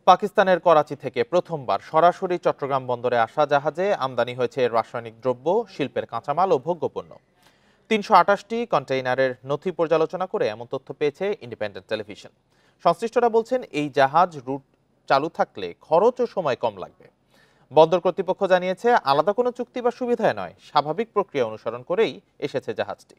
পাকিস্তানের করাচি থেকে প্রথমবার সরাসরি চট্টগ্রাম বন্দরে আসা জাহাজে আমদানি হয়েছে রাসায়নিক দ্রব্য, শিল্পের কাঁচামাল ও ভোগ্যপণ্য। ৩২৮টি কন্টেইনারের নথি পর্যালোচনা করে এমন তথ্য পেয়েছে ইন্ডিপেন্ডেন্ট টেলিভিশন। সংশ্লিষ্টরা বলছেন, এই জাহাজ রুট চালু থাকলে খরচ ও সময় কম লাগবে। বন্দর কর্তৃপক্ষ জানিয়েছে, আলাদা কোনো চুক্তি বা সুবিধায় নয়, স্বাভাবিক প্রক্রিয়া অনুসরণ করেই এসেছে জাহাজটি।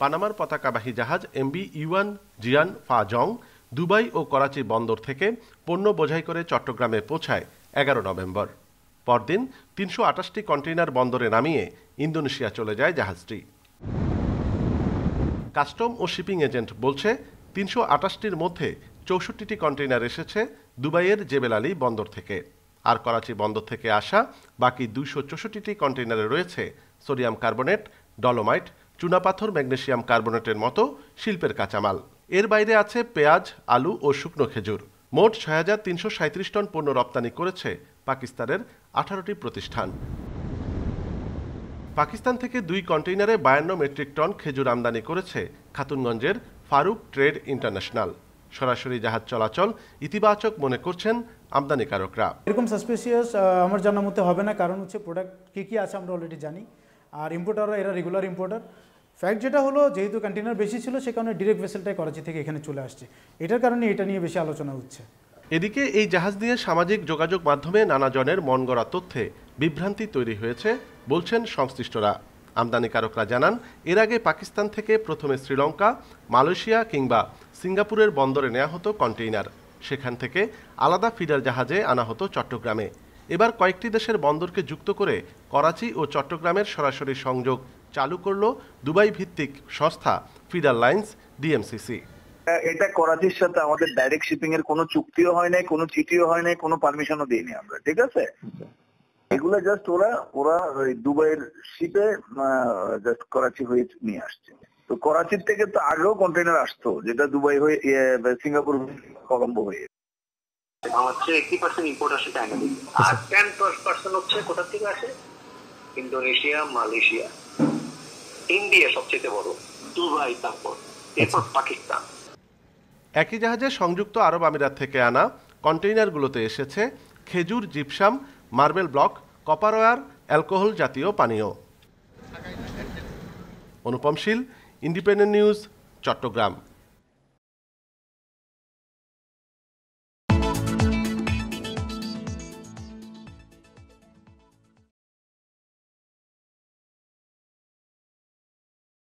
পানামার পতাকাবাহী জাহাজ এমবি ইউয়ান জিয়ান ফা জং দুবাই ও করাচি বন্দর থেকে পণ্য বোঝাই করে চট্টগ্রামে পৌঁছায় ১১ নভেম্বর। পরদিন ৩২৮টি কন্টেইনার বন্দরে নামিয়ে ইন্দোনেশিয়া চলে যায় জাহাজটি। কাস্টম ও শিপিং এজেন্ট বলছে, ৩২৮টির মধ্যে ৬৪টি কন্টেইনার এসেছে দুবাইয়ের জেবেল আলী বন্দর থেকে। আর করাচি বন্দর থেকে আসা বাকি ২৬৪টি কন্টেইনারে রয়েছে সোডিয়াম কার্বনেট, ডলোমাইট, চুনাপাথর, ম্যাগনেসিয়াম কার্বনেটের মতো শিল্পের কাঁচামাল। এর বাইরে আছে পেঁয়াজ, আলু ও শুকনো খেজুর। মোট ৬৩৩৭ টন পণ্য রপ্তানি করেছে পাকিস্তানের ১৮টি প্রতিষ্ঠান। পাকিস্তান থেকে ২ কন্টেইনারে ৫২ মেট্রিক টন খেজুর আমদানি করেছে খাতুনগঞ্জের ফারুক ট্রেড ইন্টারন্যাশনাল। সরাসরি জাহাজ চলাচল ইতিবাচক মনে করছেন আমদানিকারকরা। এরকম সাসপিসিয়াস আমার জানার মতে হবে না, কারণ হচ্ছে প্রোডাক্ট কি আছে আমরা অলরেডি জানি। আর ইম্পোর্টাররা এরা রেগুলার ইম্পোর্টার। ফ্যাক্ট যেটা হলো, যেহেতু কন্টেইনার বেশি ছিল, সে কারণে ডিরেক্ট ভেসেলটাই করাচি থেকে এখানে চলে আসছে। এটার কারণে এটা নিয়ে বেশি আলোচনা হচ্ছে। এদিকে এই জাহাজ নিয়ে সামাজিক যোগাযোগ মাধ্যমে নানা জনের মন গড়া তথ্যে বিভ্রান্তি তৈরি হয়েছে বলছেন সংশ্লিষ্টরা। আমদানিকারকরা জানান, এর আগে পাকিস্তান থেকে প্রথমে শ্রীলঙ্কা, মালয়েশিয়া কিংবা সিঙ্গাপুরের বন্দরে নেওয়া হতো কন্টেইনার। সেখান থেকে আলাদা ফিডার জাহাজে আনা হতো চট্টগ্রামে। এবার কয়েকটি দেশের বন্দরকে যুক্ত করে করাচি ও চট্টগ্রামের সরাসরি সংযোগ চালু করল দুবাই ভিত্তিক সংস্থা ফিডার লাইন্স ডিএমসিসি। এটা করাচির সাথে আমাদের ডাইরেক্ট শিপিং এর কোনো চুক্তিও হয় নাই, কোনো চিঠিও হয় নাই, কোনো পারমিশনও দিইনি আমরা, ঠিক আছে? এগুলো জাস্ট ওরা ওই দুবাইয়ের শিপে জাস্ট করাচি হয়ে নিয়ে আসছে। তো করাচির থেকে তো আগেও কন্টেইনার আসতো, যেটা দুবাই হয়ে সিঙ্গাপুর, কলম্বো হয়ে। হচ্ছে 80% ইম্পোর্ট আসে চায়না থেকে, আর 10% হচ্ছে কোথা থেকে আসে? ইন্দোনেশিয়া, মালয়েশিয়া, ইন্ডিয়া সবচেয়ে বড়, দুবাই, তারপর এরপর পাকিস্তান। একই জাহাজে সংযুক্ত আরব আমিরাত থেকে আনা কন্টেইনারগুলোতে এসেছে খেজুর, gypsum, marble block, copper wire, alcohol জাতীয় পানীয়। Anupam Shil, independent news, Chittagong.